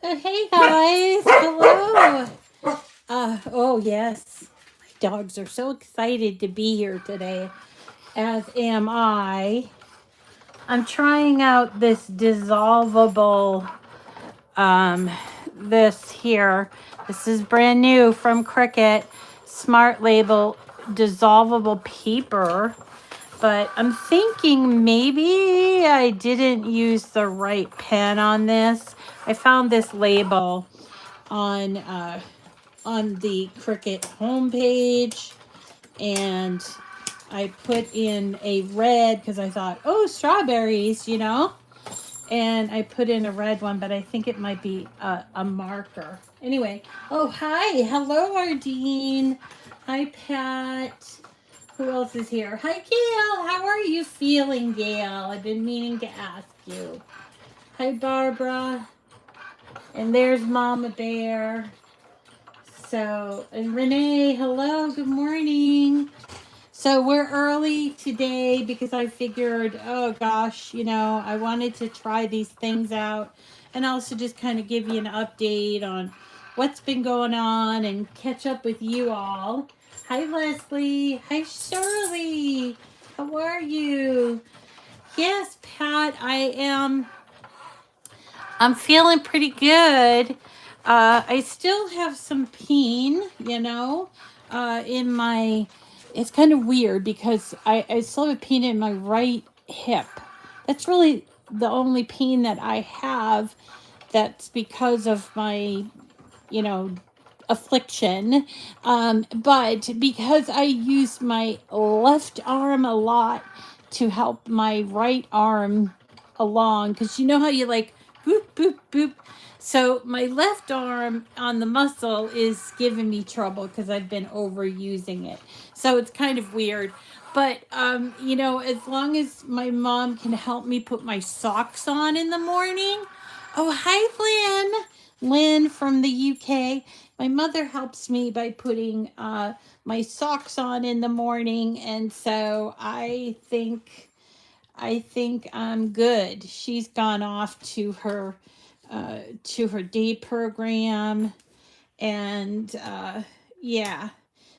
Oh, hey guys, hello. Oh yes, my dogs are so excited to be here today, as am I. I'm trying out this dissolvable, um, this here. This is brand new from Cricut, Smart Label dissolvable paper. But I'm thinking maybe I didn't use the right pen on this. I found this label on the Cricut homepage, and I put in a red because I thought, oh, strawberries, and I put in a red one, but I think it might be a marker. Anyway, oh, hi, hello, Ardeen. Hi, Pat. Who else is here? Hi, Gail. How are you feeling, Gail? I've been meaning to ask you. Hi, Barbara. And there's Mama Bear. So, and Renee, hello, good morning. So we're early today because I figured, oh gosh, I wanted to try these things out and also just kind of give you an update on what's been going on and catch up with you all. Hi, Leslie. Hi, Shirley. How are you? Yes, Pat, I am. I'm feeling pretty good. I still have some pain, in my. It's kind of weird because I still have pain in my right hip. That's really the only pain that I have. That's because of my, you know, affliction. But because I use my left arm a lot to help my right arm along, because you know how you like boop, boop, boop. So my left arm on the muscle is giving me trouble because I've been overusing it. So it's kind of weird. But, as long as my mom can help me put my socks on in the morning. Oh, hi, Lynn. Lynn from the UK. My mother helps me by putting my socks on in the morning, and so I think I'm good. She's gone off to her day program, and yeah,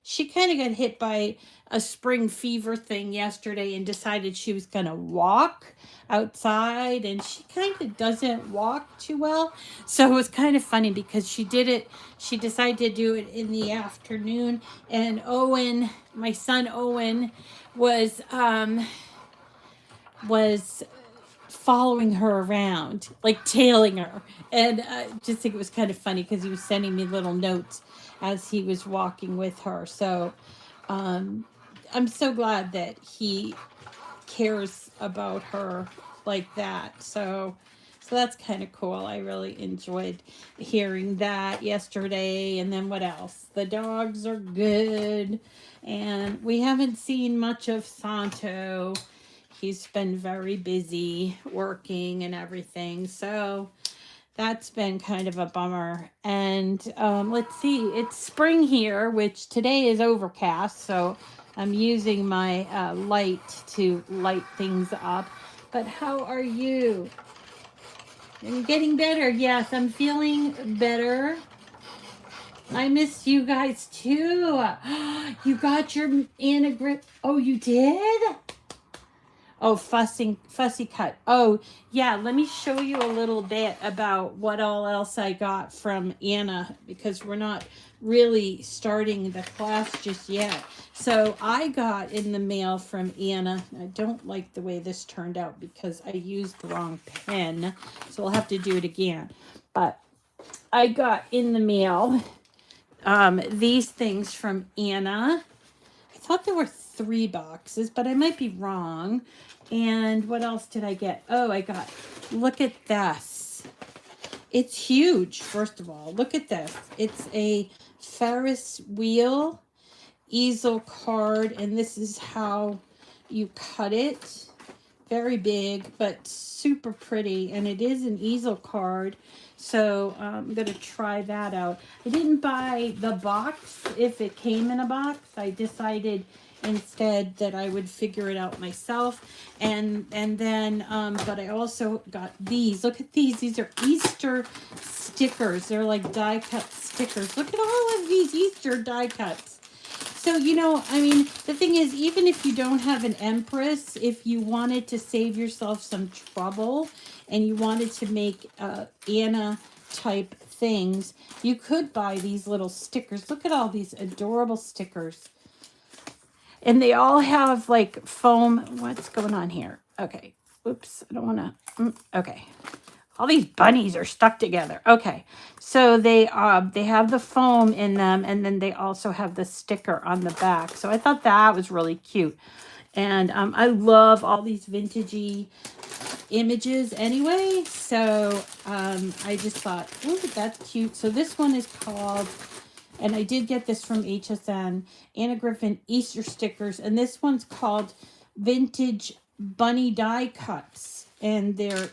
she kind of got hit by a spring fever thing yesterday and decided she was gonna walk outside, and she kind of doesn't walk too well. So it was kind of funny because she decided to do it in the afternoon, and Owen, my son Owen, was following her around, like tailing her. And I just think it was kind of funny because he was sending me little notes as he was walking with her. So um, I'm so glad that he cares about her like that. So that's kind of cool. I really enjoyed hearing that yesterday. And then what else? The dogs are good. And we haven't seen much of Santo. He's been very busy working and everything. So that's been kind of a bummer. And let's see, it's spring here, which today is overcast. So I'm using my light to light things up. But how are you? I'm getting better. Yes, I'm feeling better. I miss you guys too. You got your anagram. Oh, you did? Oh, fussy cut. Oh, yeah. Let me show you a little bit about what all else I got from Anna, because we're not really starting the class just yet. So I got in the mail from Anna. I don't like the way this turned out because I used the wrong pen. So I'll have to do it again. But I got in the mail these things from Anna. I thought there were 3 boxes, but I might be wrong. And what else did I get? Oh, look at this. It's huge, first of all. Look at this. It's a Ferris wheel easel card, and this is how you cut it. Very big, but super pretty, and it is an easel card. So I'm going to try that out. I didn't buy the box if it came in a box. I decided instead, that I would figure it out myself. And then but I also got these. Look at these. These are Easter stickers. They're like die cut stickers. Look at all of these Easter die cuts. So, you know, I mean, the thing is, even if you don't have an Empress, if you wanted to save yourself some trouble and you wanted to make Anna type things, you could buy these little stickers. Look at all these adorable stickers. And they all have like foam. What's going on here? Okay. Oops. I don't want to. Okay. All these bunnies are stuck together. Okay. So they have the foam in them, and then they also have the sticker on the back. So I thought that was really cute. And I love all these vintagey images anyway. So I just thought, oh, that's cute. So this one is called, and I did get this from HSN, Anna Griffin Easter stickers. And this one's called Vintage Bunny Die Cuts. And they're,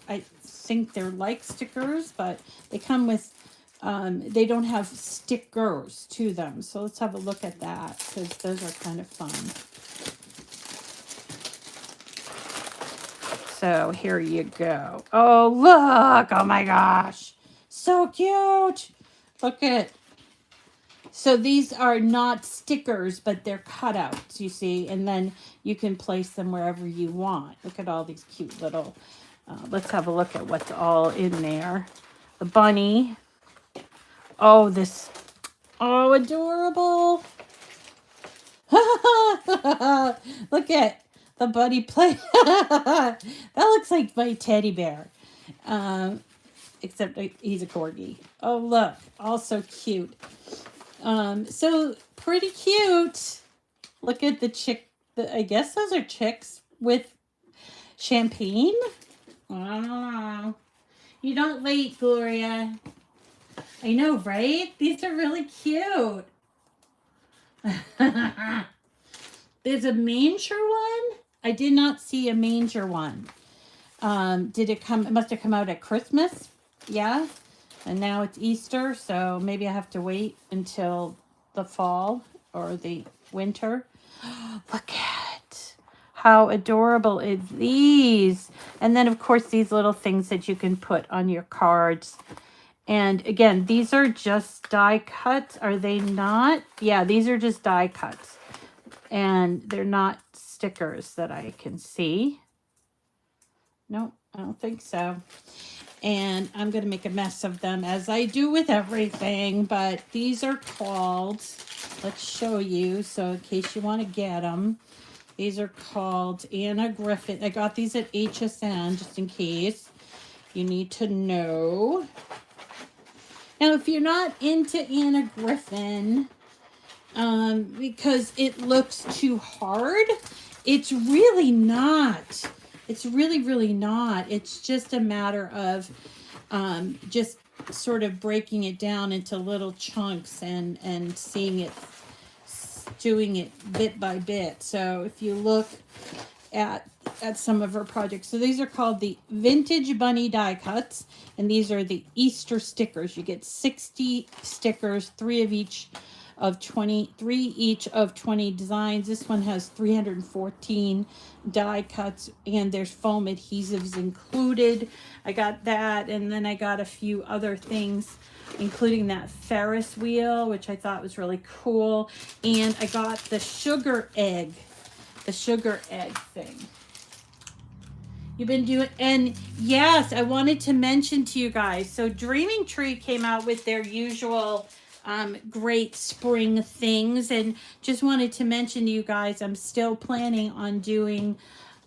I think they're like stickers, but they come with, they don't have stickers to them. So let's have a look at that, because those are kind of fun. So here you go. Oh, look. Oh my gosh. So cute. Look at. So these are not stickers, but they're cutouts, you see. And then you can place them wherever you want. Look at all these cute little. Let's have a look at what's all in there. The bunny. Oh, this. Oh, adorable. Look at the bunny play. That looks like my teddy bear. Except he's a corgi. Oh, look. Also cute. So pretty cute. Look at the chick. I guess those are chicks with champagne. I don't know. You don't wait, Gloria. I know, right? These are really cute. There's a manger one. I did not see a manger one. Did it come? It must have come out at Christmas. Yeah. And now it's Easter, so maybe I have to wait until the fall or the winter. Look at how adorable is these. And then, of course, these little things that you can put on your cards. And again, these are just die cuts. Are they not? Yeah, these are just die cuts. And they're not stickers that I can see. Nope, I don't think so. And I'm going to make a mess of them, as I do with everything. But these are called, let's show you, so in case you want to get them. These are called Anna Griffin. I got these at HSN, just in case you need to know. Now, if you're not into Anna Griffin, because it looks too hard, it's really not. It's really, really not. It's just a matter of just sort of breaking it down into little chunks and seeing it, doing it bit by bit. So if you look at some of her projects, so these are called the Vintage Bunny Die Cuts, and these are the Easter stickers. You get 60 stickers, 3 of each of 20, 3 each of 20 designs. This one has 314 die cuts, and there's foam adhesives included. I got that, and then I got a few other things, including that Ferris wheel, which I thought was really cool. And I got the sugar egg thing. You've been doing, and yes, I wanted to mention to you guys, so Dreaming Tree came out with their usual great spring things, and just wanted to mention to you guys, I'm still planning on doing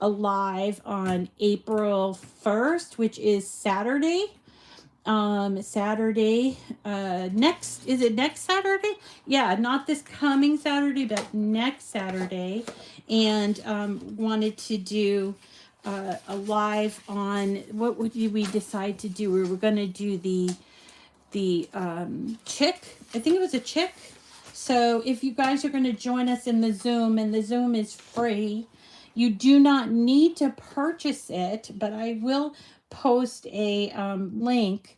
a live on April 1st, which is Saturday. Next, is it next Saturday? Yeah, not this coming Saturday, but next Saturday. And wanted to do a live on, what would we decide to do? We were going to do the chick. I think it was a chick. So if you guys are going to join us in the Zoom, and the Zoom is free, you do not need to purchase it, but I will post a link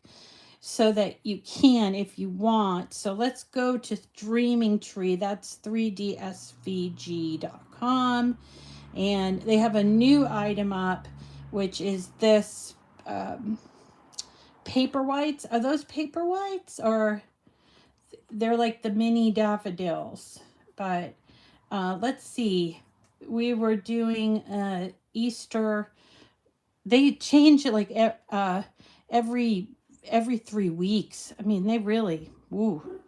so that you can if you want. So let's go to Dreaming Tree. That's 3dsvg.com. And they have a new item up, which is this paper whites. Are those paper whites? Or they're like the mini daffodils. But let's see. We were doing Easter. They change it like every 3 weeks. I mean, they really, woo.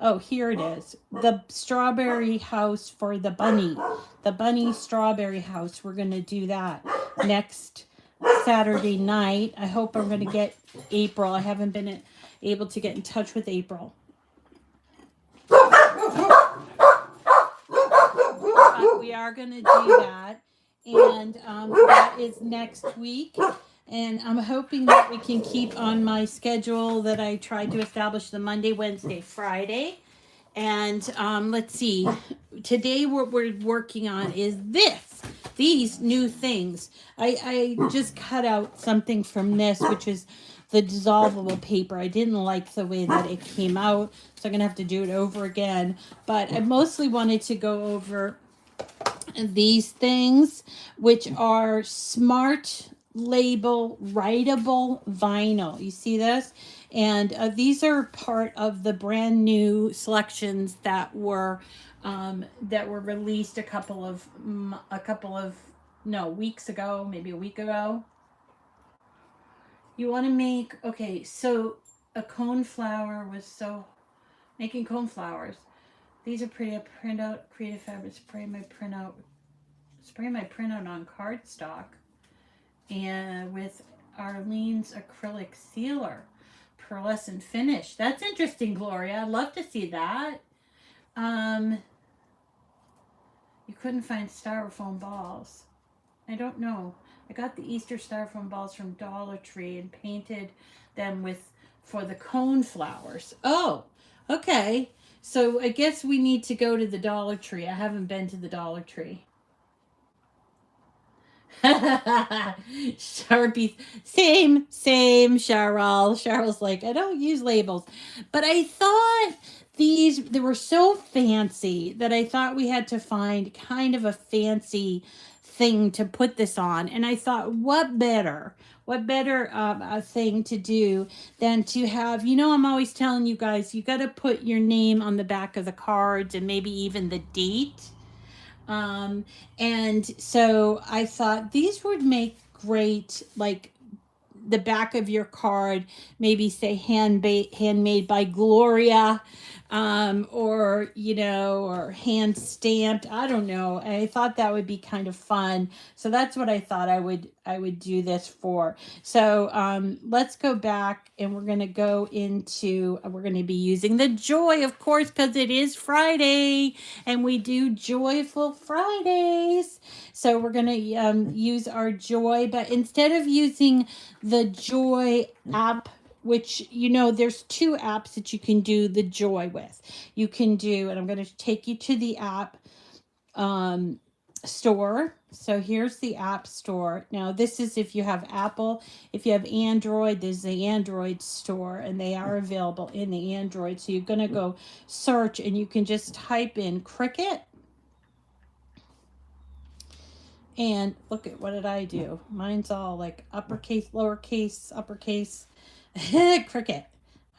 Oh, here it is. The strawberry house for the bunny. The bunny strawberry house. We're going to do that next Saturday night. I hope I'm going to get April. I haven't been able to get in touch with April. But we are going to do that. And that is next week. And I'm hoping that we can keep on my schedule that I tried to establish the Monday, Wednesday, Friday. And let's see. Today what we're working on is these new things. I just cut out something from this, which is the dissolvable paper. I didn't like the way that it came out, so I'm going to have to do it over again. But I mostly wanted to go over these things, which are Smart Label Writable Vinyl. You see this? And these are part of the brand new selections that were released a couple of weeks ago, maybe a week ago. You want to make, okay, so a cone flower was making cone flowers. These are pretty. I print out creative fabric, spray my printout on cardstock, and with Arlene's acrylic sealer, pearlescent finish. That's interesting, Gloria. I'd love to see that. You couldn't find styrofoam balls. I don't know. I got the Easter styrofoam balls from Dollar Tree and painted them for the cone flowers. Oh, okay. So I guess we need to go to the Dollar Tree. I haven't been to the Dollar Tree. Sharpie, same, Cheryl. Cheryl's like, I don't use labels. But I thought they were so fancy that I thought we had to find kind of a fancy thing to put this on. And I thought, what better a thing to do than to have, I'm always telling you guys, you got to put your name on the back of the cards and maybe even the date. And so I thought these would make great, like the back of your card, maybe say handmade by Gloria, or hand stamped. I don't know. I thought that would be kind of fun. So that's what I thought I would do this for. So let's go back, and we're going to we're going to be using the Joy, of course, because it is Friday and we do Joyful Fridays. So we're going to use our Joy, but instead of using the Joy app, which, there's 2 apps that you can do the Joy with. You can do, and I'm going to take you to the app store. So here's the app store. Now, this is if you have Apple. If you have Android, there's the Android store, and they are available in the Android. So you're going to go search, and you can just type in Cricut. And look at, what did I do? Mine's all like uppercase, lowercase, uppercase. Cricut.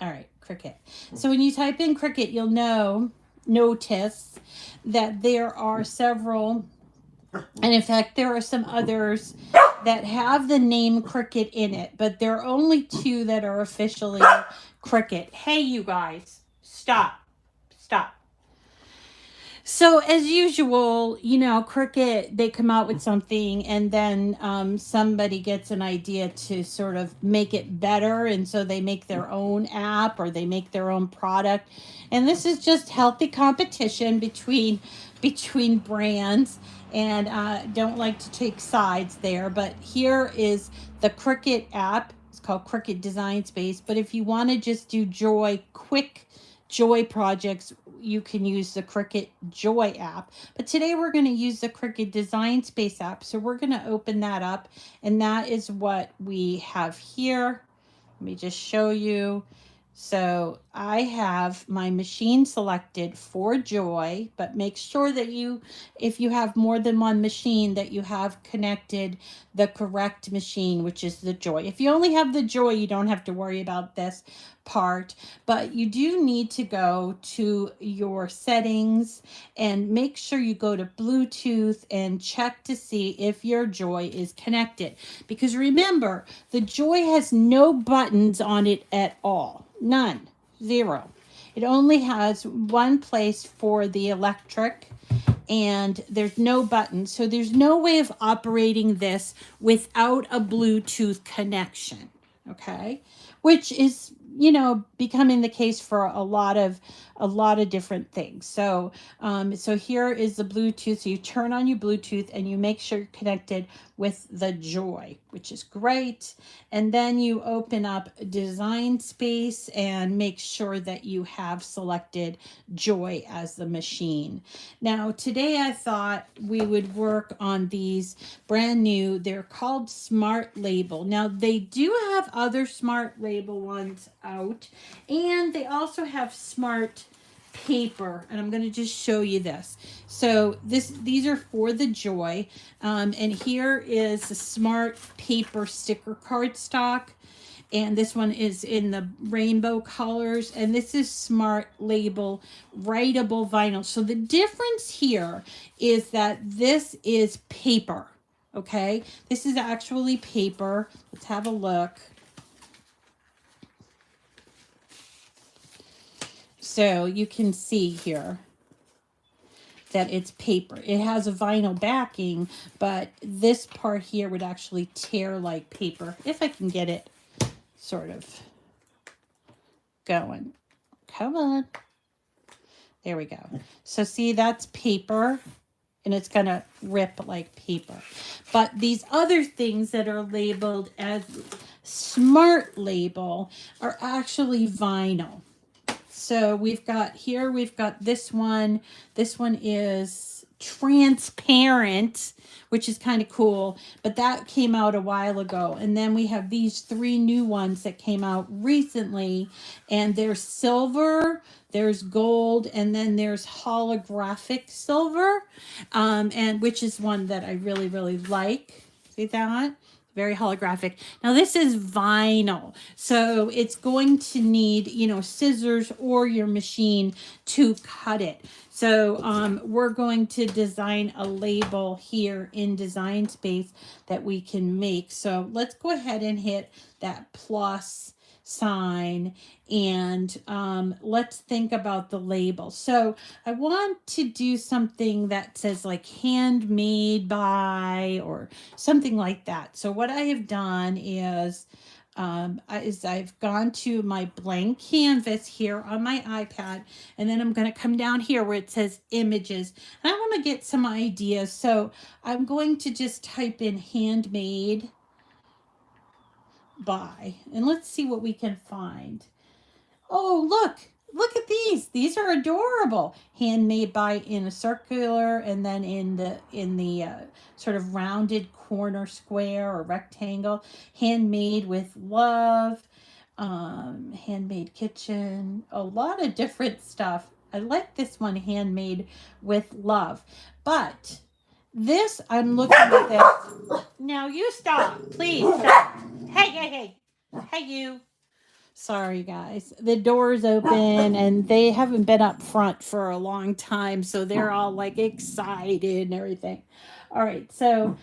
All right, Cricut. So when you type in Cricut, you'll notice that there are several, and in fact, there are some others that have the name Cricut in it, but there are only 2 that are officially Cricut. Hey, you guys, stop. So as usual, Cricut, they come out with something, and then somebody gets an idea to sort of make it better. And so they make their own app, or they make their own product. And this is just healthy competition between brands, and don't like to take sides there. But here is the Cricut app. It's called Cricut Design Space. But if you want to just do quick Joy projects, you can use the Cricut Joy app. But today we're going to use the Cricut Design Space app. So we're going to open that up, and that is what we have here. Let me just show you. So I have my machine selected for Joy, but make sure that you, if you have more than one machine, that you have connected the correct machine, which is the Joy. If you only have the Joy, you don't have to worry about this part, but you do need to go to your settings and make sure you go to Bluetooth and check to see if your Joy is connected. Because remember, the Joy has no buttons on it at all. None. Zero. It only has one place for the electric, and there's no button. So there's no way of operating this without a Bluetooth connection. Okay? Which is, you know, becoming the case for a lot of different things. So so here is the Bluetooth. So you turn on your Bluetooth and you make sure you're connected with the Joy, which is great. And then you open up Design Space and make sure that you have selected Joy as the machine. Now today I thought we would work on these brand new, they're called Smart Label. Now they do have other Smart Label ones out, and they also have Smart Paper, and I'm going to just show you this. So these are for the Joy, and here is the Smart Paper sticker cardstock, and this one is in the rainbow colors, and this is Smart Label Writable vinyl. So the difference here is that this is paper. Okay, this is actually paper. Let's have a look. So you can see here that it's paper. It has a vinyl backing, but this part here would actually tear like paper, if I can get it sort of going. Come on. There we go. So see, that's paper, and it's going to rip like paper. But these other things that are labeled as Smart Label are actually vinyl. So we've got this one. This one is transparent, which is kind of cool, but that came out a while ago. And then we have these 3 new ones that came out recently, and there's silver, there's gold, and then there's holographic silver, and which is one that I really, really like. See that? Very holographic. Now this is vinyl, so it's going to need, you know, scissors or your machine to cut it. So we're going to design a label here in Design Space that we can make. So let's go ahead and hit that plus sign, and let's think about the label. So I want to do something that says like handmade by or something like that. So what I have done is I've gone to my blank canvas here on my iPad, and then I'm going to come down here where it says images, and I want to get some ideas. So I'm going to just type in handmade by, and let's see what we can find. Oh, look at these. These are adorable. Handmade by in a circular, and then in the sort of rounded corner square or rectangle. Handmade with love. Handmade kitchen. A lot of different stuff. I like this one, handmade with love. But this, I'm looking at this. Now you stop. Please stop. Hey, you. Sorry, guys. The door's open, and they haven't been up front for a long time, so they're all like excited and everything. All right, so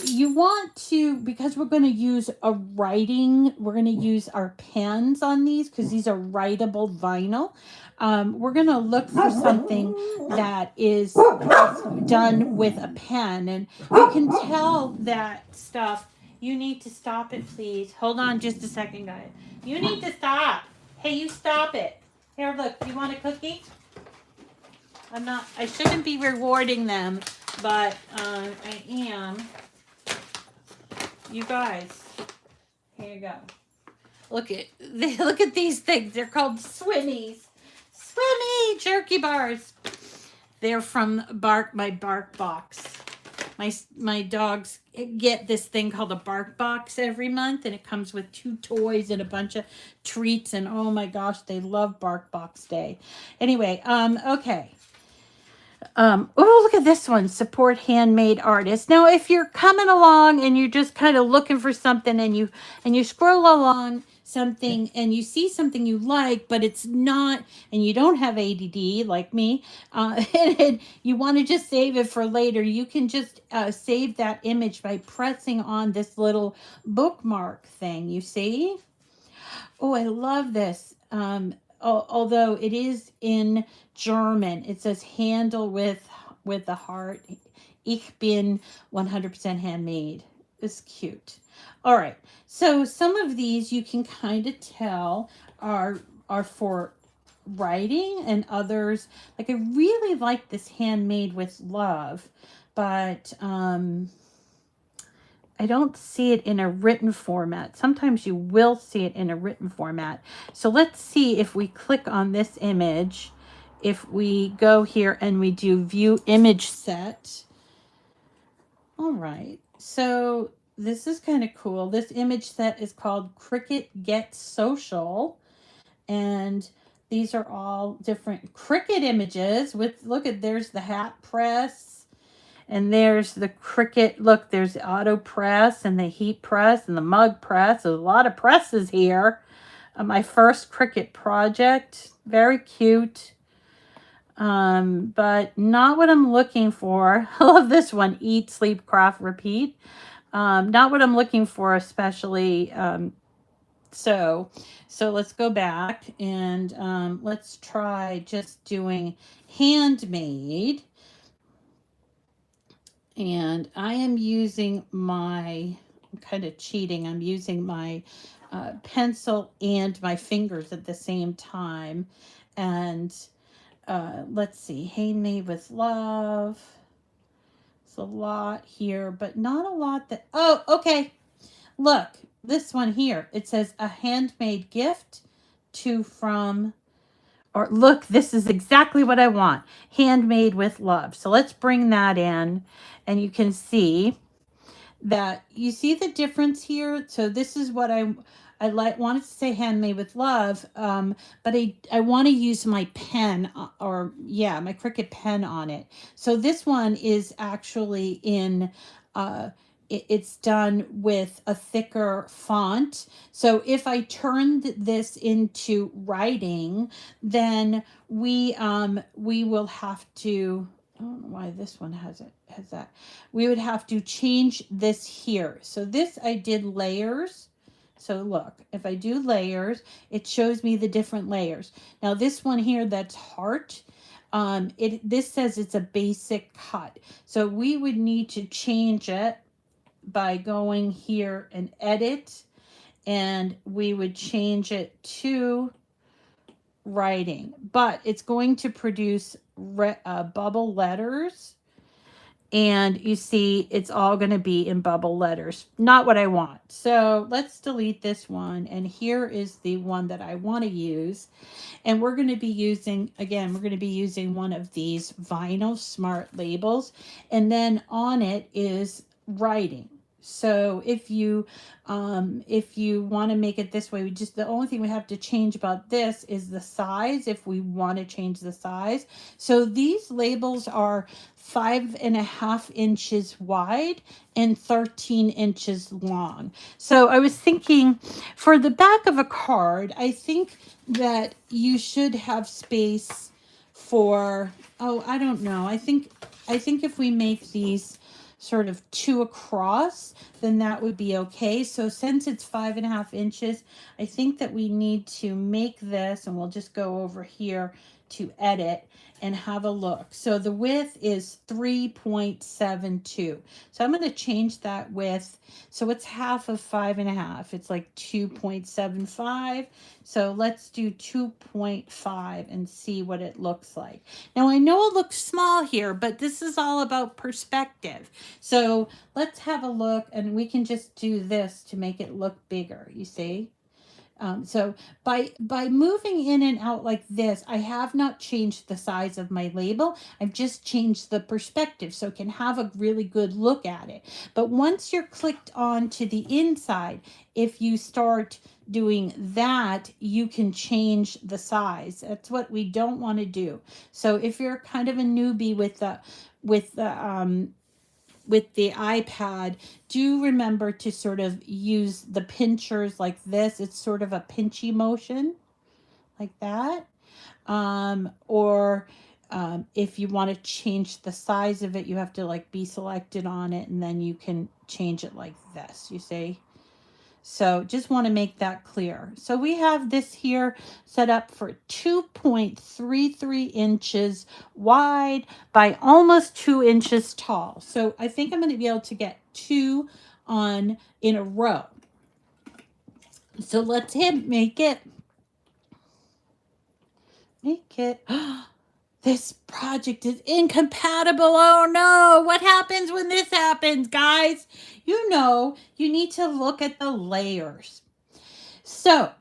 you want to, because we're going to use we're going to use our pens on these because these are writable vinyl. We're going to look for something that is done with a pen, and you can tell that stuff. You need to stop it, please. Hold on just a second, guys. You need to stop. Hey, you stop it. Here, look. You want a cookie? I shouldn't be rewarding them, but I am. You guys. Here you go. Look at these things. They're called swimmies. Yay, jerky bars. They're from my bark box. My dogs get this thing called a bark box every month, and it comes with 2 toys and a bunch of treats, and oh my gosh, they love bark box day. Anyway, okay. Oh, look at this one, support handmade artists. Now, if you're coming along and you're just kind of looking for something, and you scroll along something and you see something you like, but it's not, and you don't have ADD like me, and you want to just save it for later, you can just save that image by pressing on this little bookmark thing, you see? Oh, I love this. Although it is in German, it says handle with the heart. Ich bin 100% handmade. It's cute. All right. So some of these you can kind of tell are for writing, and others, like I really like this handmade with love, but I don't see it in a written format. Sometimes you will see it in a written format. So let's see if we click on this image, if we go here and we do view image set. All right, so this is kind of cool. This image set is called Cricut Get Social. And these are all different Cricut images with, look at, there's the hat press. And there's the Cricut, look, there's the auto press and the heat press and the mug press. There's a lot of presses here. My first Cricut project, very cute. But not what I'm looking for. I love this one, eat, sleep, craft, repeat. Not what I'm looking for especially. So let's go back and let's try just doing handmade. And I am using I'm kind of cheating. I'm using my pencil and my fingers at the same time. And let's see, handmade with love. It's a lot here, but not a lot that, oh, okay. Look, this one here, it says a handmade gift to from, or look, this is exactly what I want. Handmade with love. So let's bring that in, and you can see that, you see the difference here. So this is what I wanted to say handmade with love, but I want to use my pen, or yeah, my Cricut pen on it. So this one is actually in, it's done with a thicker font. So if I turned this into writing, then we will have to, I don't know why this one has that. We would have to change this here. So this I did layers. So look, if I do layers, it shows me the different layers. Now this one here, that's heart. This says it's a basic cut. So we would need to change it by going here and edit, and we would change it to writing, but it's going to produce bubble letters, and you see it's all going to be in bubble letters. Not what I want. So let's delete this one, and here is the one that I want to use. And we're going to be using, again, we're going to be using one of these vinyl smart labels, and then on it is writing. So if you want to make it this way, the only thing we have to change about this is the size, if we want to change the size. So these labels are 5.5 inches wide and 13 inches long. So I was thinking for the back of a card, I think that you should have space for, oh, I don't know. I think if we make these sort of 2 across, then that would be okay. So since it's 5.5 inches, I think that we need to make this, and we'll just go over here to edit and have a look. So the width is 3.72. So I'm going to change that width. So it's half of 5.5. It's like 2.75. So let's do 2.5 and see what it looks like. Now I know it looks small here, but this is all about perspective. So let's have a look, and we can just do this to make it look bigger, you see? So by moving in and out like this, I have not changed the size of my label. I've just changed the perspective so it can have a really good look at it. But once you're clicked on to the inside, if you start doing that, you can change the size. That's what we don't want to do. So if you're kind of a newbie with the with the iPad, do remember to sort of use the pinchers like this. It's sort of a pinchy motion like that. Or if you want to change the size of it, you have to like be selected on it and then you can change it like this, you see? So just want to make that clear. So we have this here set up for 2.33 inches wide by almost 2 inches tall. So I think I'm going to be able to get 2 on in a row. So let's make it. This project is incompatible. Oh no, what happens when this happens, guys? You know, you need to look at the layers. So,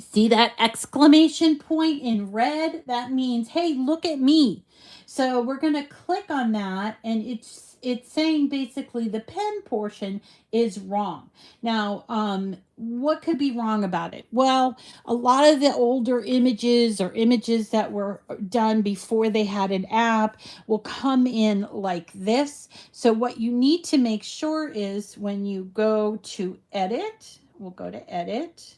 see that exclamation point in red? That means, hey, look at me. So we're going to click on that, and it's saying basically the pen portion is wrong. Now, what could be wrong about it? Well, a lot of the older images or images that were done before they had an app will come in like this. So what you need to make sure is when you go to edit, we'll go to edit,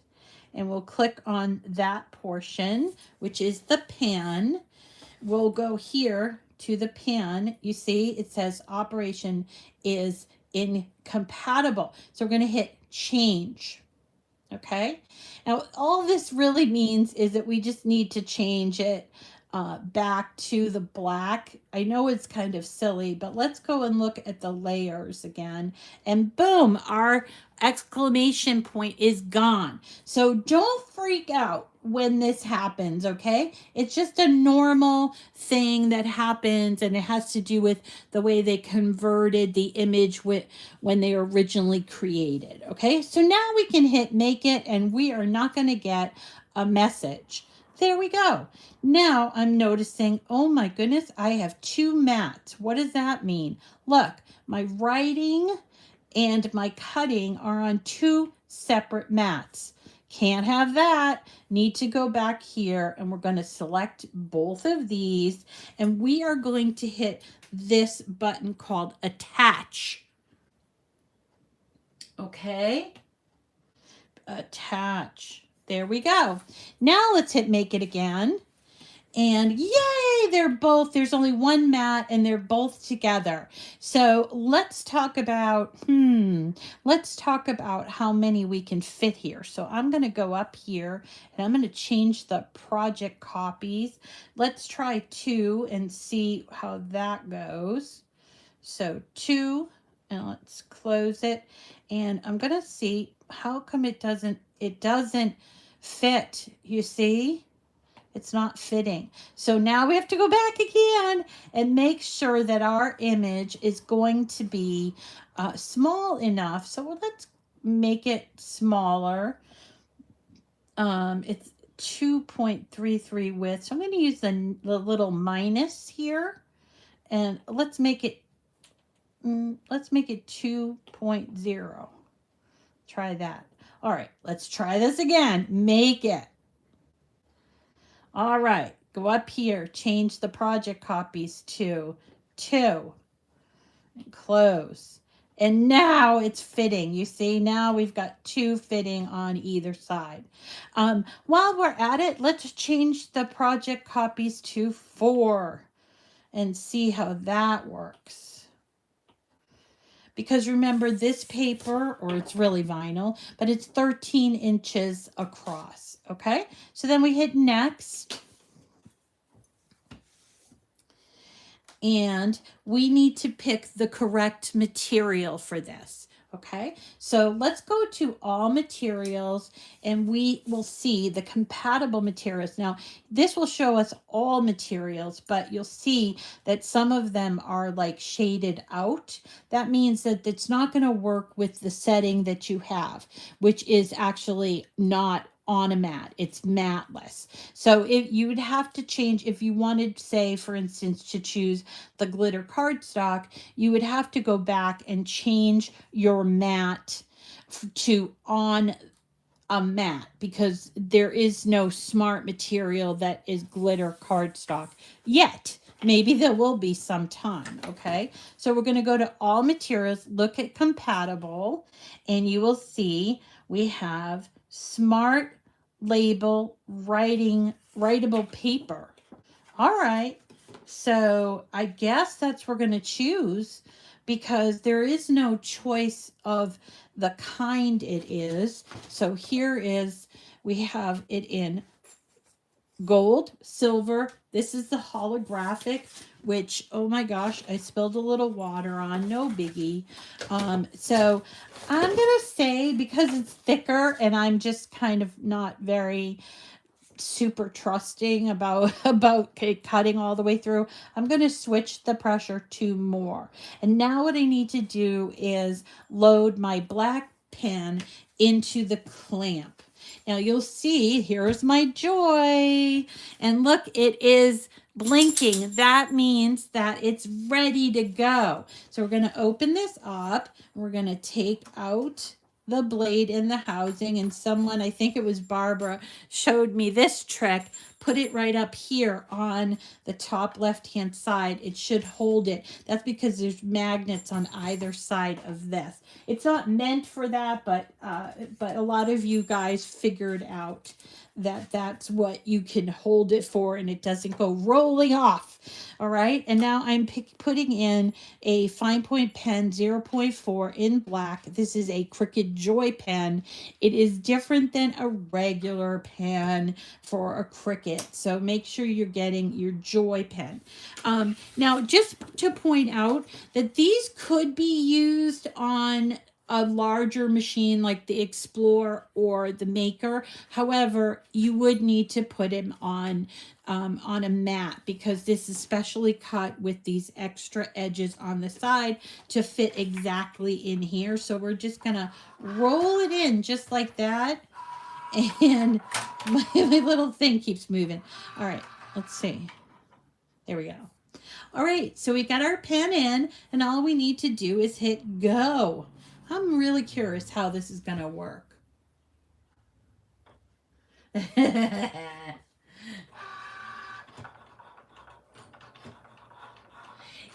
and we'll click on that portion, which is the pen. We'll go here to the pen. You see, it says operation is incompatible. So we're going to hit change. Okay. Now, all this really means is that we just need to change it back to the black. I know it's kind of silly, but let's go and look at the layers again. And boom, our exclamation point is gone. So don't freak out when this happens, okay? It's just a normal thing that happens, and it has to do with the way they converted the image when they were originally created, okay? So now we can hit make it, and we are not going to get a message. There we go. Now I'm noticing, oh my goodness, I have 2 mats. What does that mean? Look, my writing and my cutting are on 2 separate mats. Can't have that. Need to go back here, and we're going to select both of these, and we are going to hit this button called attach. Okay. Attach. There we go. Now let's hit make it again. And yay, there's only 1 mat and they're both together. So let's talk about how many we can fit here. So I'm going to go up here and I'm going to change the project copies. Let's try 2 and see how that goes. So 2, and let's close it. And I'm going to see how come it doesn't fit. You see? It's not fitting. So now we have to go back again and make sure that our image is going to be small enough. So let's make it smaller. It's 2.33 width. So I'm going to use the little minus here, and let's make it 2.0. Try that. All right, let's try this again. Make it. All right, go up here, change the project copies to 2, and close. And now it's fitting. You see, now we've got 2 fitting on either side. While we're at it, let's change the project copies to 4 and see how that works. Because remember, this paper, or it's really vinyl, but it's 13 inches across, okay? So then we hit next. And we need to pick the correct material for this, Okay, so let's go to all materials and we will see the compatible materials. Now, this will show us all materials, but you'll see that some of them are like shaded out. That means that it's not going to work with the setting that you have, which is actually not on a mat. It's matless. So if you would have to change, if you wanted, say, for instance, to choose the glitter cardstock, you would have to go back and change your mat to on a mat because there is no smart material that is glitter cardstock yet. Maybe there will be sometime. Okay, so we're going to go to all materials, look at compatible, and you will see we have smart label writable paper. All right. So I guess that's we're going to choose because there is no choice of the kind it is. So here is, we have it in gold, silver. This is the holographic, which, oh my gosh, I spilled a little water on, no biggie. So I'm going to say because it's thicker and I'm just kind of not very super trusting about cutting all the way through, I'm going to switch the pressure to more. And now what I need to do is load my black pen into the clamp. Now you'll see, here's my joy. And look, it is blinking. That means that it's ready to go. So we're going to open this up. We're going to take out the blade in the housing, and someone, I think it was Barbara, showed me this trick. Put it right up here on the top left hand side. It should hold it. That's because there's magnets on either side of this. It's not meant for that, but a lot of you guys figured out that that's what you can hold it for and it doesn't go rolling off. All right, and now I'm putting in a fine point pen 0.4 in black. This is a Cricut Joy pen. It is different than a regular pen for a Cricut, so make sure you're getting your Joy pen. Now, just to point out that these could be used on a larger machine like the Explorer or the Maker. However, you would need to put him on a mat because this is specially cut with these extra edges on the side to fit exactly in here. So we're just gonna roll it in just like that. And my little thing keeps moving. All right, let's see. There we go. All right, so we got our pen in and all we need to do is hit go. I'm really curious how this is going to work.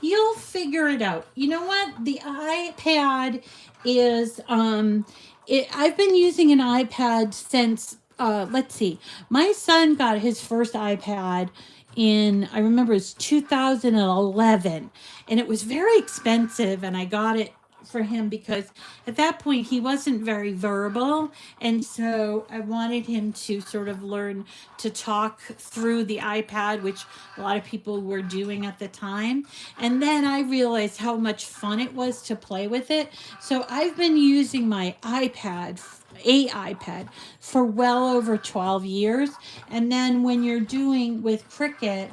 You'll figure it out. You know what? The iPad is, I've been using an iPad since, let's see, my son got his first iPad in, I remember it was 2011, and it was very expensive, and I got it for him because at that point he wasn't very verbal, and so I wanted him to sort of learn to talk through the iPad, which a lot of people were doing at the time. And then I realized how much fun it was to play with it. So I've been using my iPad for well over 12 years. And then when you're doing with Cricut,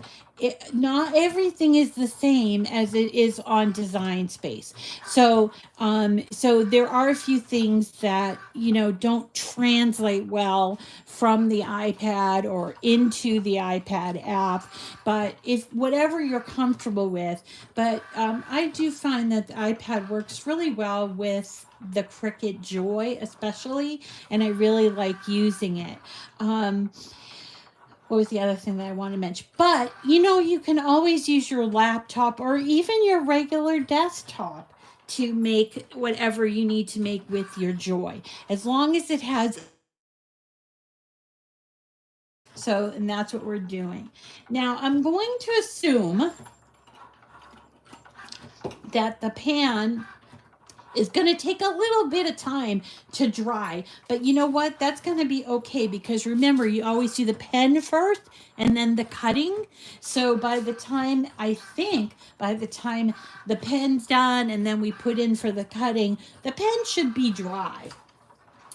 not everything is the same as it is on Design Space. So so there are a few things that, you know, don't translate well from the iPad or into the iPad app, but if whatever you're comfortable with. But I do find that the iPad works really well with the Cricut Joy especially, and I really like using it. What was the other thing that I want to mention? But, you know, you can always use your laptop or even your regular desktop to make whatever you need to make with your Joy, as long as it has. So, and that's what we're doing. Now, I'm going to assume that the pan is going to take a little bit of time to dry. But you know what? That's going to be okay, because remember, you always do the pen first and then the cutting. So by the time, I think, by the time the pen's done and then we put in for the cutting, the pen should be dry.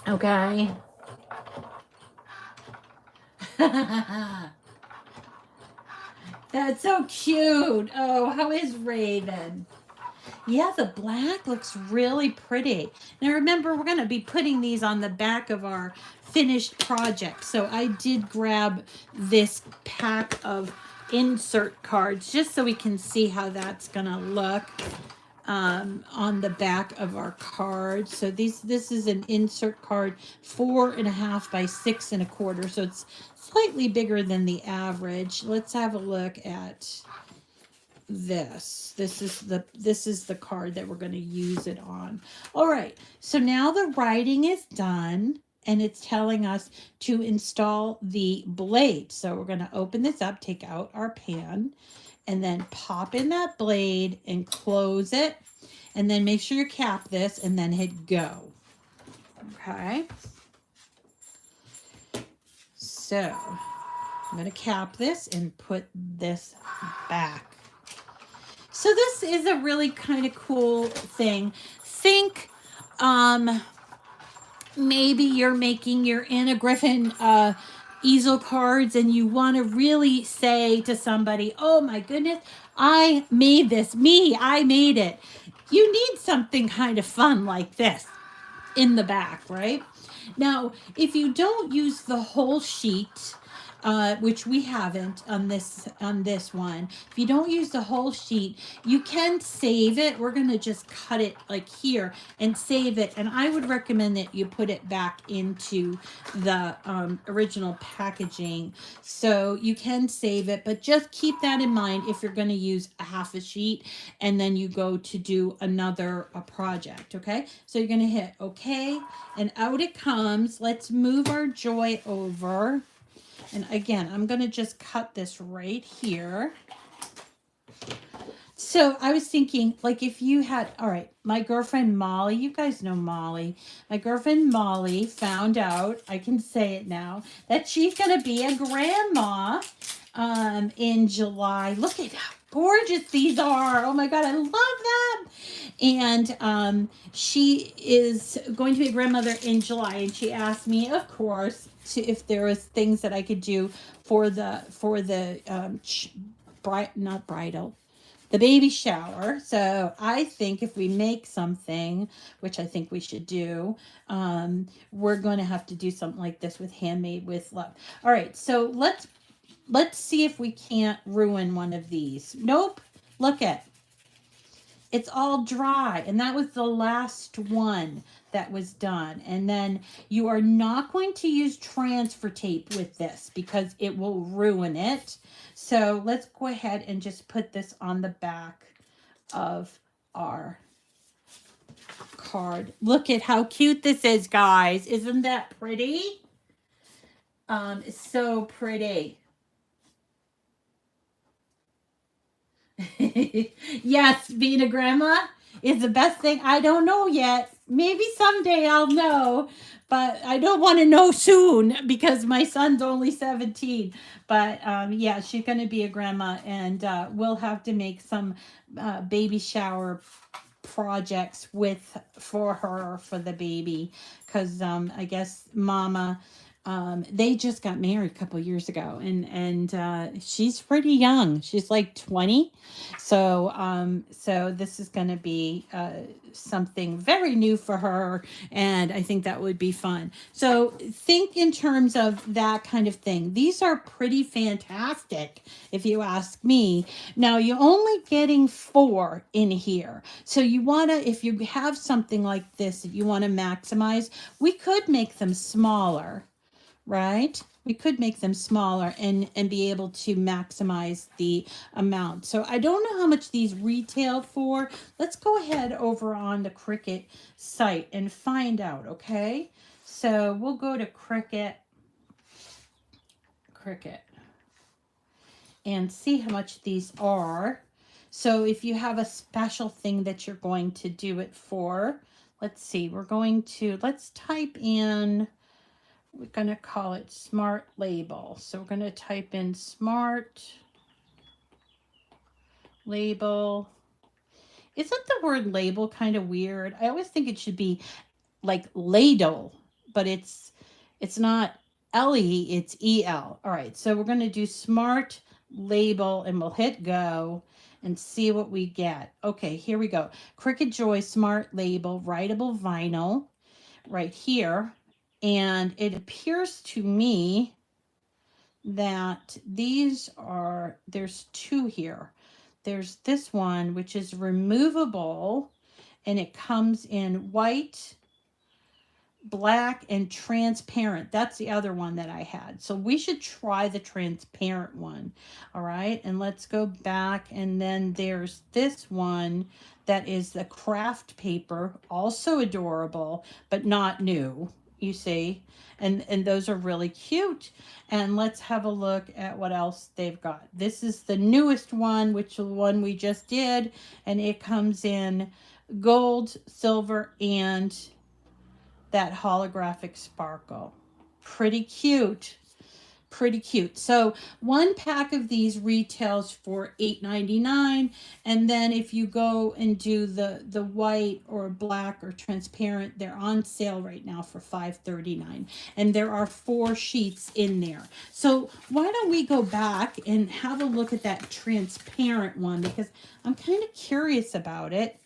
Okay. That's so cute. Oh, how is Raven? Yeah, the black looks really pretty. Now remember, we're going to be putting these on the back of our finished project. So I did grab this pack of insert cards just so we can see how that's going to look on the back of our card. So this is an insert card, 4.5 by 6.25. So it's slightly bigger than the average. Let's have a look at this. This is the card that we're going to use it on. All right. So now the writing is done and it's telling us to install the blade. So we're going to open this up, take out our pan, and then pop in that blade and close it. And then make sure you cap this and then hit go. Okay. So I'm going to cap this and put this back. So this is a really kind of cool thing. Think maybe you're making your Anna Griffin easel cards and you want to really say to somebody, oh my goodness, I made this. I made it. You need something kind of fun like this in the back, right? Now, if you don't use the whole sheet, which we haven't on this one. If you don't use the whole sheet, you can save it. We're going to just cut it like here and save it. And I would recommend that you put it back into the original packaging. So you can save it, but just keep that in mind if you're going to use a half a sheet and then you go to do another project. Okay. So you're going to hit okay and out it comes. Let's move our joy over. And again, I'm going to just cut this right here. So I was thinking, like, if you had, all right, my girlfriend Molly, you guys know Molly. My girlfriend Molly found out, I can say it now, that she's going to be a grandma in July. Look at how gorgeous these are. Oh my God, I love them. And she is going to be a grandmother in July. And she asked me, of course, if there was things that I could do for the not bridal, the baby shower. So I think if we make something, which I think we should do, we're going to have to do something like this with Handmade with Love. All right, so let's see if we can't ruin one of these. Nope. Look at, it's all dry, and that was the last one that was done. And then you are not going to use transfer tape with this because it will ruin it. So let's go ahead and just put this on the back of our card. Look at how cute this is, guys. Isn't that pretty? It's so pretty. Yes, being a grandma is the best thing. I don't know yet. Maybe someday I'll know, but I don't want to know soon because my son's only 17. But yeah, she's going to be a grandma, and we'll have to make some baby shower projects for her, for the baby, because I guess Mama, they just got married a couple years ago, and she's pretty young. She's like 20. So this is going to be something very new for her, and I think that would be fun. So think in terms of that kind of thing. These are pretty fantastic, if you ask me. Now, you're only getting 4 in here. So you want to, if you have something like this that you want to maximize, we could make them smaller. Right? We could make them smaller and be able to maximize the amount. So I don't know how much these retail for. Let's go ahead over on the Cricut site and find out, okay? So we'll go to Cricut and see how much these are. So if you have a special thing that you're going to do it for, let's see, let's type in, we're going to call it Smart Label. So we're going to type in Smart Label. Isn't the word label kind of weird? I always think it should be like ladle, but it's not L-E, it's E-L. All right, so we're going to do Smart Label and we'll hit go and see what we get. Okay, here we go. Cricut Joy Smart Label Writable Vinyl right here. And it appears to me that there's two here. There's this one, which is removable, and it comes in white, black, and transparent. That's the other one that I had. So we should try the transparent one. All right. And let's go back. And then there's this one that is the craft paper, also adorable, but not new, you see. And those are really cute. And let's have a look at what else they've got. This is the newest one, which is the one we just did. And it comes in gold, silver, and that holographic sparkle. Pretty cute. Pretty cute. So one pack of these retails for $8.99, and then if you go and do the white or black or transparent, they're on sale right now for $5.39, and there are 4 sheets in there. So why don't we go back and have a look at that transparent one, because I'm kind of curious about it.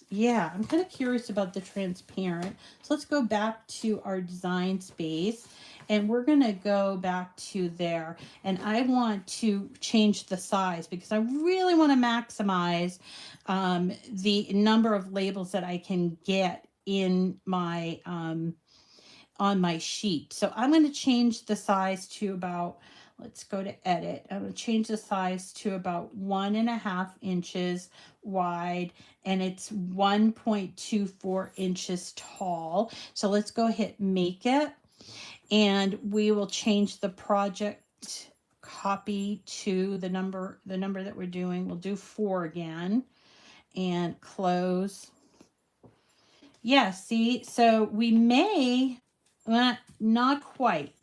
Yeah, I'm kind of curious about the transparent. So let's go back to our design space, and we're going to go back to there, and I want to change the size because I really want to maximize the number of labels that I can get in my on my sheet. So I'm going to change the size to about, let's go to edit. I'm going to change the size to about 1.5 inches wide, and it's 1.24 inches tall. So let's go hit make it, and we will change the project copy to the number that we're doing. We'll do 4 again and close. Yeah, see, so we may, not quite.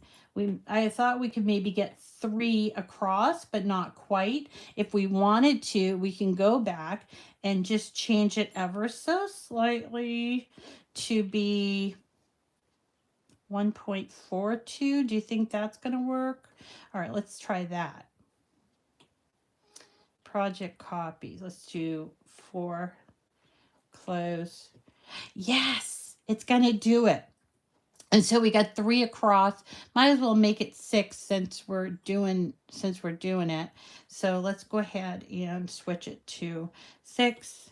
I thought we could maybe get 3 across, but not quite. If we wanted to, we can go back and just change it ever so slightly to be 1.42. Do you think that's going to work? All right, let's try that. Project copies. Let's do 4, close. Yes, it's going to do it. And so we got 3 across. Might as well make it 6 since we're doing it. So let's go ahead and switch it to 6,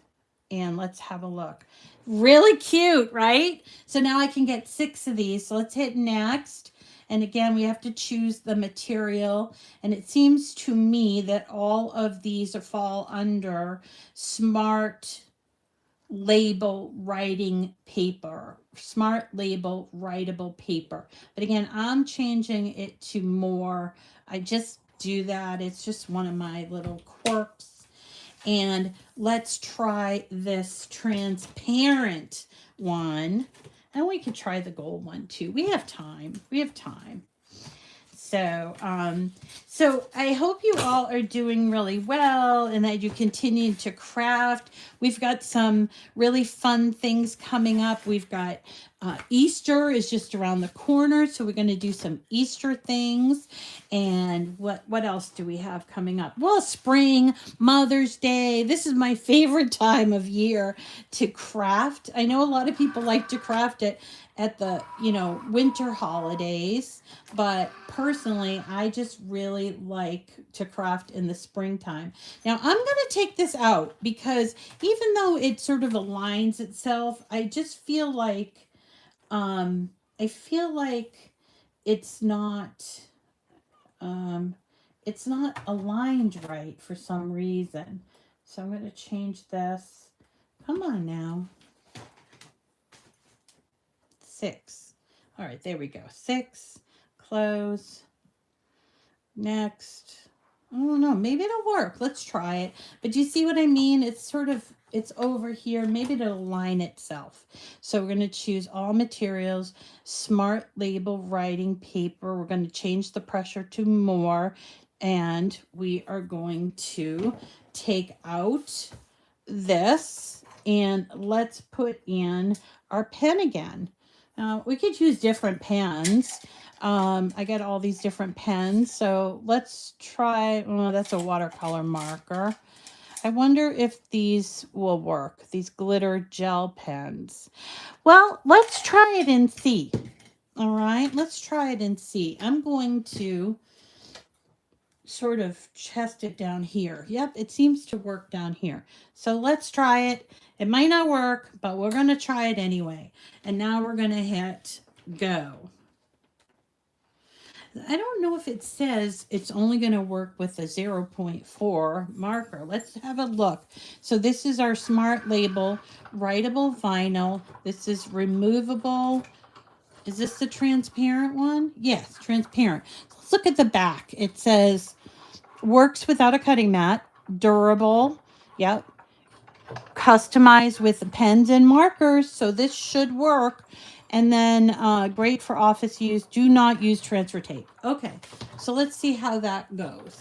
and let's have a look. Really cute, right? So now I can get 6 of these. So let's hit next. And again, we have to choose the material. And it seems to me that all of these fall under Smart Label writing paper, Smart Label writable paper. But again, I'm changing it to more. I just do that. It's just one of my little quirks. And let's try this transparent one. And we could try the gold one too. We have time. So, so I hope you all are doing really well and that you continue to craft. We've got some really fun things coming up. We've got Easter is just around the corner, so we're going to do some Easter things. And what else do we have coming up? Well, spring, Mother's Day. This is my favorite time of year to craft. I know a lot of people like to craft it at the, winter holidays, but personally, I just really like to craft in the springtime. Now, I'm going to take this out because even though it sort of aligns itself, I just feel like it's not aligned right for some reason. So I'm going to change this. Come on now. 6. All right, there we go. 6, close. Next. I don't know, maybe it'll work. Let's try it. But do you see what I mean? It's sort of it's over here. Maybe it'll align itself. So we're going to choose all materials, smart label writing paper. We're going to change the pressure to more, and we are going to take out this, and let's put in our pen again. We could use different pens. I got all these different pens, so let's try, oh, that's a watercolor marker. I wonder if these will work, these glitter gel pens. Well, let's try it and see. All right, let's try it and see. I'm going to sort of chest it down here. Yep, it seems to work down here. So let's try it. It might not work, but we're going to try it anyway. And now we're going to hit go. I don't know if it says it's only going to work with a 0.4 marker. Let's have a look. So this is our smart label, writable vinyl. This is removable. Is this the transparent one? Yes, transparent. Let's look at the back. It says works without a cutting mat, durable. Yep. Customized with pens and markers. So this should work. And then great for office use. Do not use transfer tape. Okay, so let's see how that goes.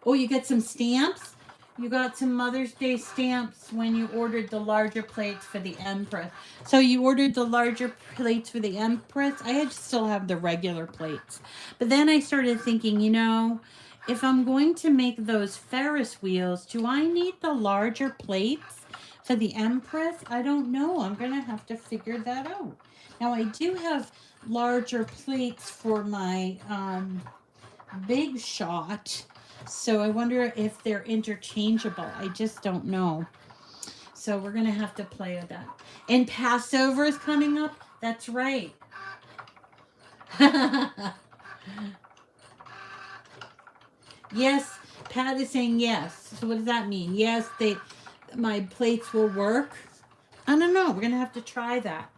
Oh, you get some stamps? You got some Mother's Day stamps when you ordered the larger plates for the Empress. So you ordered the larger plates for the Empress. I had still have the regular plates. But then I started thinking, you know, if I'm going to make those Ferris wheels, do I need the larger plates for the Empress? I don't know. I'm going to have to figure that out. Now, I do have larger plates for my Big Shot. So I wonder if they're interchangeable. I just don't know. So we're going to have to play with that. And Passover is coming up. That's right. Yes, Pat is saying yes. So what does that mean? Yes, my plates will work. I don't know. We're going to have to try that.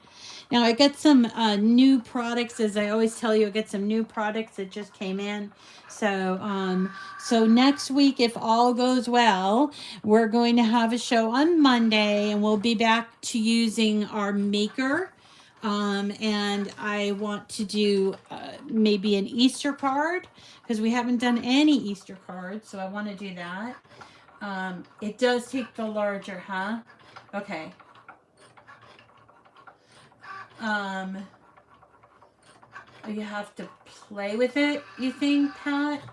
Now, I got some new products. As I always tell you, I got some new products that just came in. So, so next week, if all goes well, we're going to have a show on Monday, and we'll be back to using our maker. And I want to do maybe an Easter card, because we haven't done any Easter cards. So I want to do that. It does take the larger, huh? Okay. You have to play with it, you think, Pat?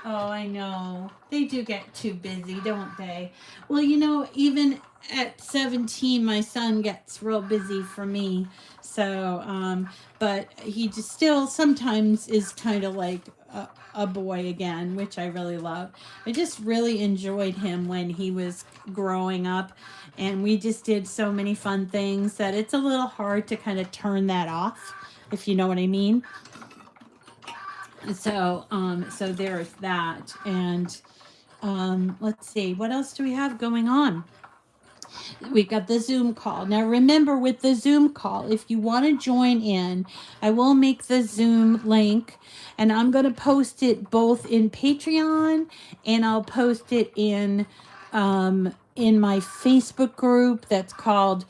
Oh, I know. They do get too busy, don't they? Well, you know, even at 17, my son gets real busy for me. So, but he just still sometimes is kind of like a boy again, which I really love. I just really enjoyed him when he was growing up, and we just did so many fun things that it's a little hard to kind of turn that off, if you know what I mean. So, so there's that. And let's see, what else do we have going on? We've got the Zoom call. Now remember, with the Zoom call, if you want to join in, I will make the Zoom link, and I'm going to post it both in Patreon, and I'll post it in my Facebook group that's called,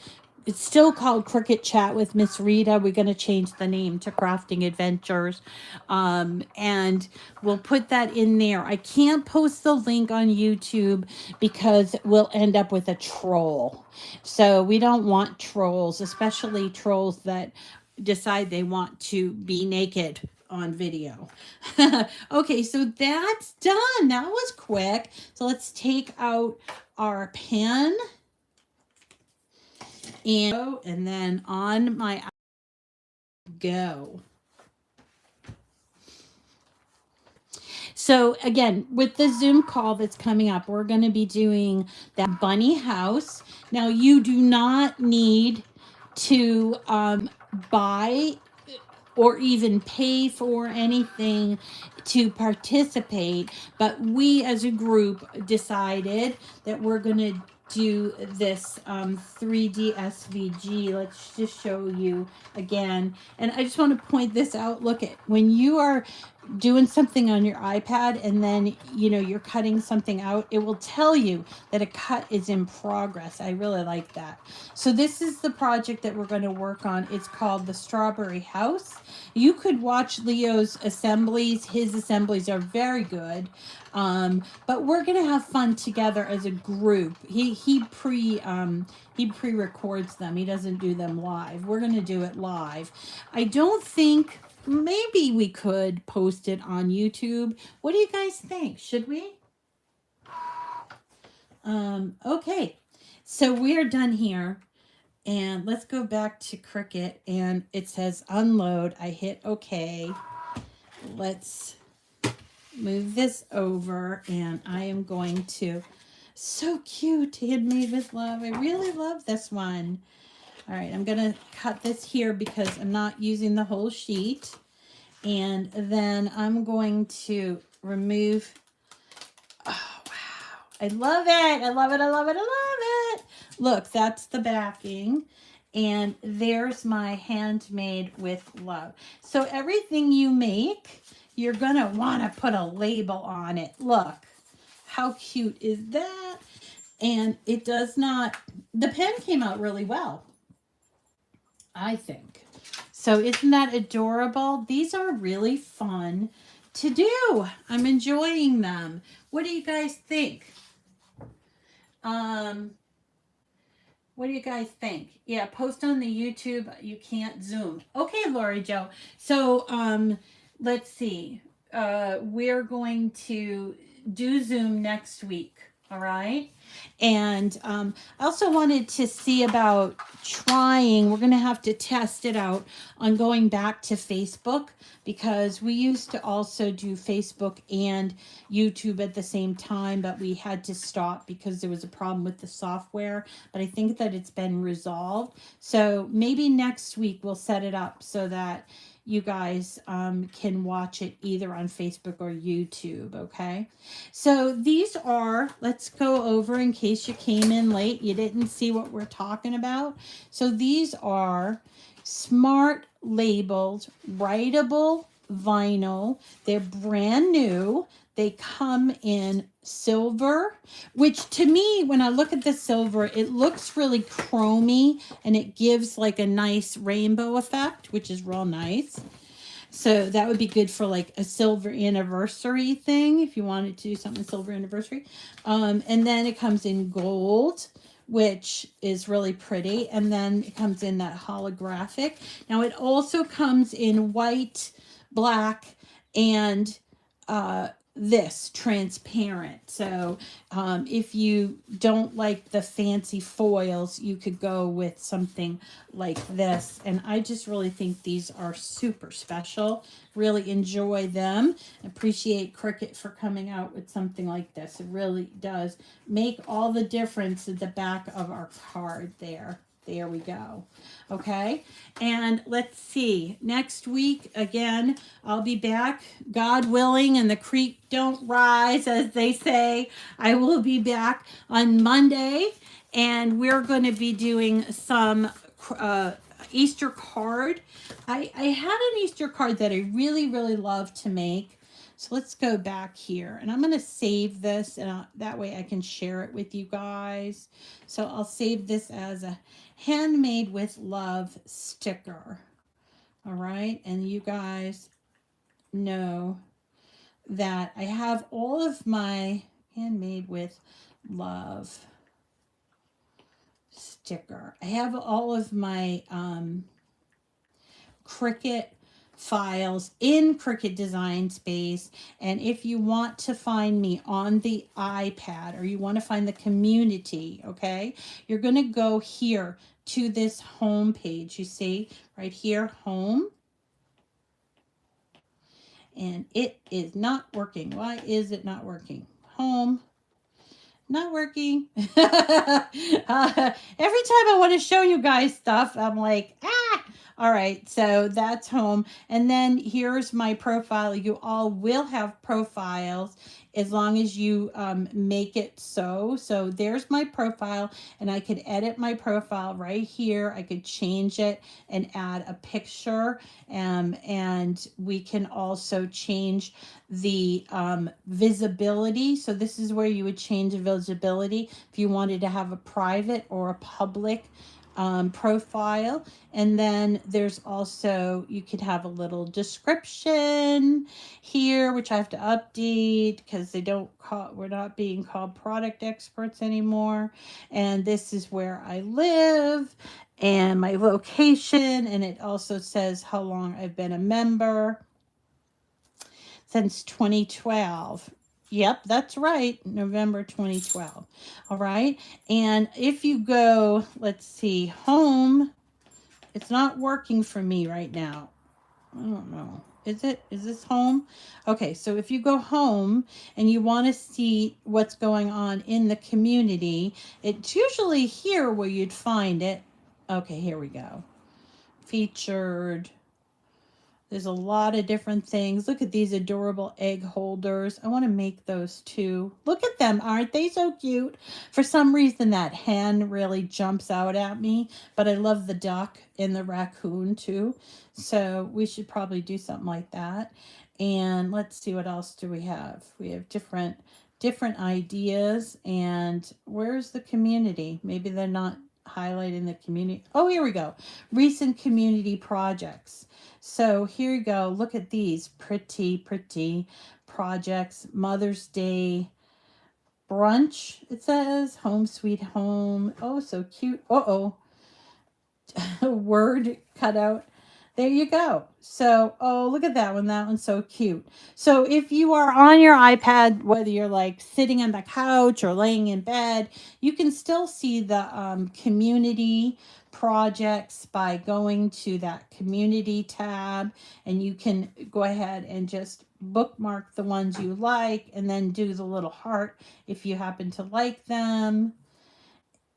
it's still called Cricut Chat with Miss Rita. We're going to change the name to Crafting Adventures. And we'll put that in there. I can't post the link on YouTube because we'll end up with a troll. So we don't want trolls, especially trolls that decide they want to be naked on video. Okay, so that's done. That was quick. So let's take out our pen. And then on my go. So again, with the Zoom call that's coming up, we're going to be doing that bunny house. Now, you do not need to buy or even pay for anything to participate, but we as a group decided that we're going to do this 3D SVG. Let's just show you again. And I just want to point this out. Look at when you are doing something on your iPad and then, you know, you're cutting something out, it will tell you that a cut is in progress. I really like that. So this is the project that we're going to work on. It's called the Strawberry House. You could watch Leo's assemblies. His assemblies are very good. But we're going to have fun together as a group. He pre-records them. He doesn't do them live. We're going to do it live. I don't think, maybe we could post it on YouTube. What do you guys think? Should we? Okay. So we're done here. And let's go back to Cricut. And it says unload. I hit OK. Let's move this over. And I am going to... So cute. Handmade with love. I really love this one. All right, I'm going to cut this here because I'm not using the whole sheet. And then I'm going to remove... Oh, wow. I love it. I love it. I love it. I love it. Look, that's the backing. And there's my handmade with love. So everything you make, you're going to want to put a label on it. Look, how cute is that? And it does not... The pen came out really well, I think. So isn't that adorable? These are really fun to do. I'm enjoying them. What do you guys think? What do you guys think? Yeah, post on the YouTube. You can't Zoom. Okay, Lori Jo. So let's see. We're going to do Zoom next week. All right. And I also wanted to see about trying. We're going to have to test it out on going back to Facebook, because we used to also do Facebook and YouTube at the same time, but we had to stop because there was a problem with the software. But I think that it's been resolved. So maybe next week we'll set it up so that you guys can watch it either on Facebook or YouTube, okay? So these are, let's go over in case you came in late, you didn't see what we're talking about. So these are smart labeled, writable vinyl. They're brand new. They come in silver, which to me, when I look at the silver, it looks really chromy and it gives like a nice rainbow effect, which is real nice. So that would be good for like a silver anniversary thing, if you wanted to do something silver anniversary. And then it comes in gold, which is really pretty. And then it comes in that holographic. Now it also comes in white, black, and this transparent. So if you don't like the fancy foils, you could go with something like this. And I just really think these are super special. Really enjoy them. Appreciate Cricut for coming out with something like this. It really does make all the difference at the back of our card there. There we go. Okay. And let's see. Next week, again, I'll be back. God willing, and the creek don't rise, as they say. I will be back on Monday. And we're going to be doing some Easter card. I had an Easter card that I really, really love to make. So let's go back here. And I'm going to save this. And that way I can share it with you guys. So I'll save this as a handmade with love sticker. All right. And you guys know that I have all of my handmade with love sticker. I have all of my Cricut files in Cricut Design Space. And if you want to find me on the iPad, or you want to find the community, okay, you're going to go here to this home page. You see right here, home. And it is not working. Why is it not working? Home. Not working. Every time I want to show you guys stuff, I'm like, ah! All right, so that's home. And then here's my profile. You all will have profiles as long as you make it so. So there's my profile, and I could edit my profile right here. I could change it and add a picture, and we can also change the visibility. So this is where you would change the visibility if you wanted to have a private or a public profile. And then there's also, you could have a little description here, which I have to update because we're not being called product experts anymore. And this is where I live and my location. And it also says how long I've been a member, since 2012. Yep, that's right. November 2012. All right. And if you go, let's see, home, it's not working for me right now. I don't know. Is this home? Okay. So if you go home and you want to see what's going on in the community, it's usually here where you'd find it. Okay. Here we go. Featured. There's a lot of different things. Look at these adorable egg holders. I want to make those too. Look at them. Aren't they so cute? For some reason, that hen really jumps out at me, but I love the duck and the raccoon too. So we should probably do something like that. And let's see, what else do we have? We have different ideas. And where's the community? Maybe they're not highlighting the community. Oh, here we go. Recent community projects. So here you go. Look at these pretty projects. Mother's Day brunch, it says. Home sweet home. Oh, so cute. Uh-oh. Word cut out. There you go. So, oh, look at that one. That one's so cute. So if you are on your iPad, whether you're like sitting on the couch or laying in bed, you can still see the community projects by going to that community tab, and you can go ahead and just bookmark the ones you like and then do the little heart if you happen to like them.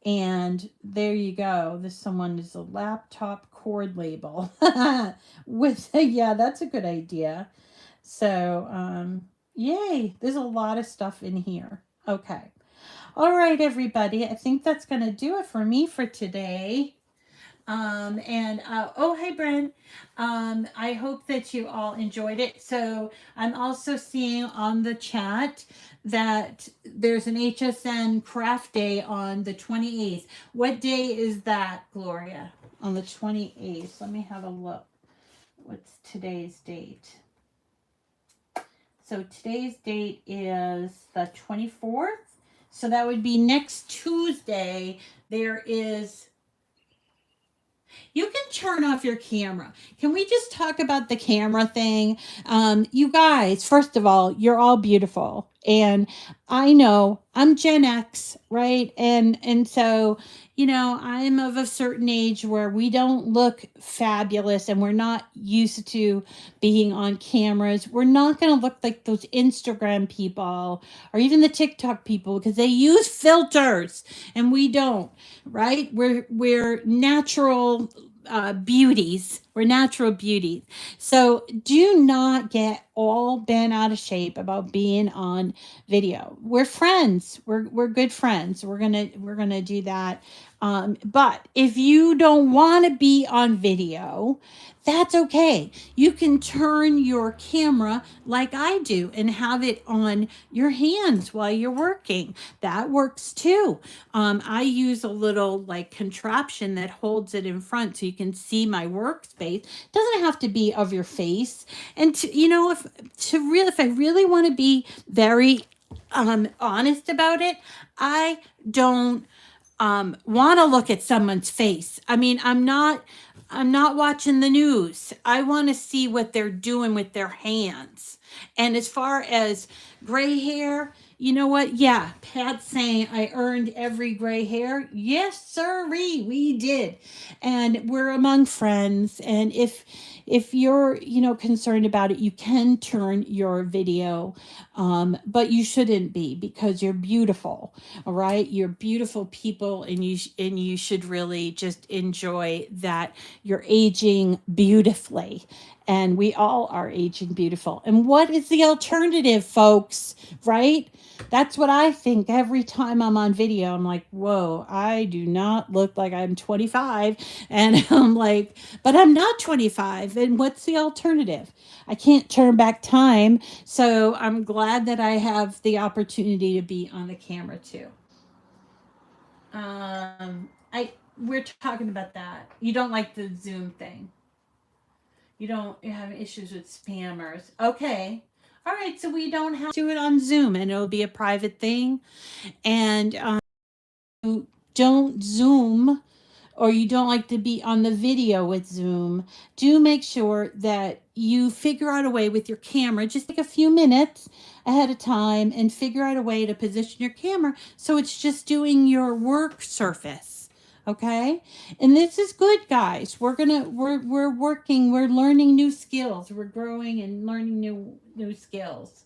And there you go. This someone is a laptop cord label with, yeah, that's a good idea. So, yay, there's a lot of stuff in here. Okay. All right, everybody. I think that's going to do it for me for today. Oh, hey, Brent. I hope that you all enjoyed it. So I'm also seeing on the chat that there's an HSN craft day on the 28th. What day is that, Gloria? On the 28th. Let me have a look. What's today's date? So today's date is the 24th. So that would be next Tuesday. There is... You can turn off your camera. Can we just talk about the camera thing? You guys, first of all, you're all beautiful. And I know I'm Gen X, right? And so, you know, I'm of a certain age where we don't look fabulous and we're not used to being on cameras. We're not going to look like those Instagram people or even the TikTok people because they use filters and we don't, right? We're natural beauties. We're natural beauties. So do not get all bent out of shape about being on video. We're friends. We're good friends. We're gonna do that. But if you don't want to be on video, that's okay. You can turn your camera like I do and have it on your hands while you're working. That works too. I use a little like contraption that holds it in front so you can see my workspace. It doesn't have to be of your face. And if I really want to be very honest about it, I don't want to look at someone's face. I mean, I'm not watching the news. I want to see what they're doing with their hands. And as far as gray hair, you know what? Yeah, Pat's saying I earned every gray hair. Yes, sirree, we did. And we're among friends. And if you're, concerned about it, you can turn your video, but you shouldn't be because you're beautiful. All right, you're beautiful people, and you should really just enjoy that you're aging beautifully. And we all are aging beautiful. And what is the alternative, folks? Right? That's what I think every time I'm on video. I'm like, whoa, I do not look like I'm 25. And I'm like, but I'm not 25. And what's the alternative? I can't turn back time. So I'm glad that I have the opportunity to be on the camera too. We're talking about that. You don't like the Zoom thing. You don't have issues with spammers. Okay. All right. So we don't have to do it on Zoom, and it'll be a private thing. And you don't Zoom, or you don't like to be on the video with Zoom, do make sure that you figure out a way with your camera. Just take a few minutes ahead of time and figure out a way to position your camera so it's just doing your work surface. Okay? And this is good, guys. We're working, we're learning new skills. We're growing and learning new skills.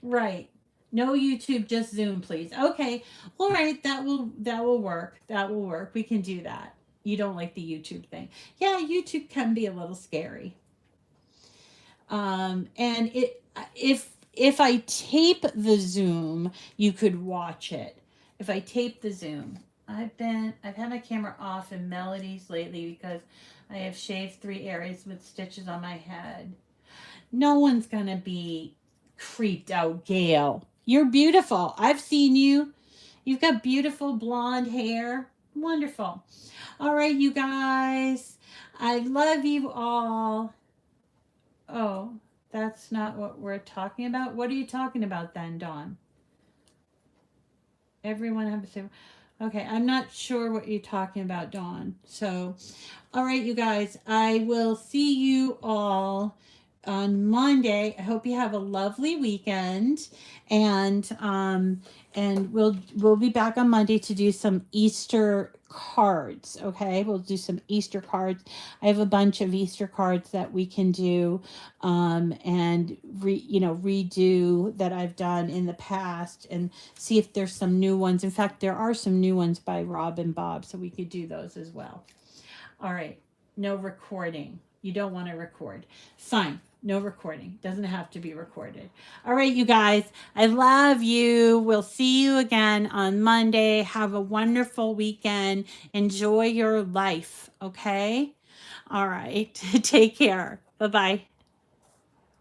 Right. No YouTube, just Zoom, please. Okay. All right. That will work. That will work. We can do that. You don't like the YouTube thing. Yeah, YouTube can be a little scary. And if I tape the Zoom, you could watch it. If I tape the Zoom. I've had my camera off in Melodies lately because I have shaved 3 areas with stitches on my head. No one's gonna be creeped out, Gail. You're beautiful. I've seen you. You've got beautiful blonde hair. Wonderful. All right, you guys. I love you all. Oh, that's not what we're talking about. What are you talking about then, Dawn? Everyone have the same. Okay, I'm not sure what you're talking about, Dawn. So, all right, you guys. I will see you all on Monday. I hope you have a lovely weekend, and we'll be back on Monday to do some Easter cards. Okay, we'll do some Easter cards. I have a bunch of Easter cards that we can do, and redo that I've done in the past, and see if there's some new ones. In fact, there are some new ones by Rob and Bob, so we could do those as well. All right, no recording. You don't want to record. Fine. No recording. Doesn't have to be recorded. All right, you guys. I love you. We'll see you again on Monday. Have a wonderful weekend. Enjoy your life. Okay? All right. Take care. Bye-bye.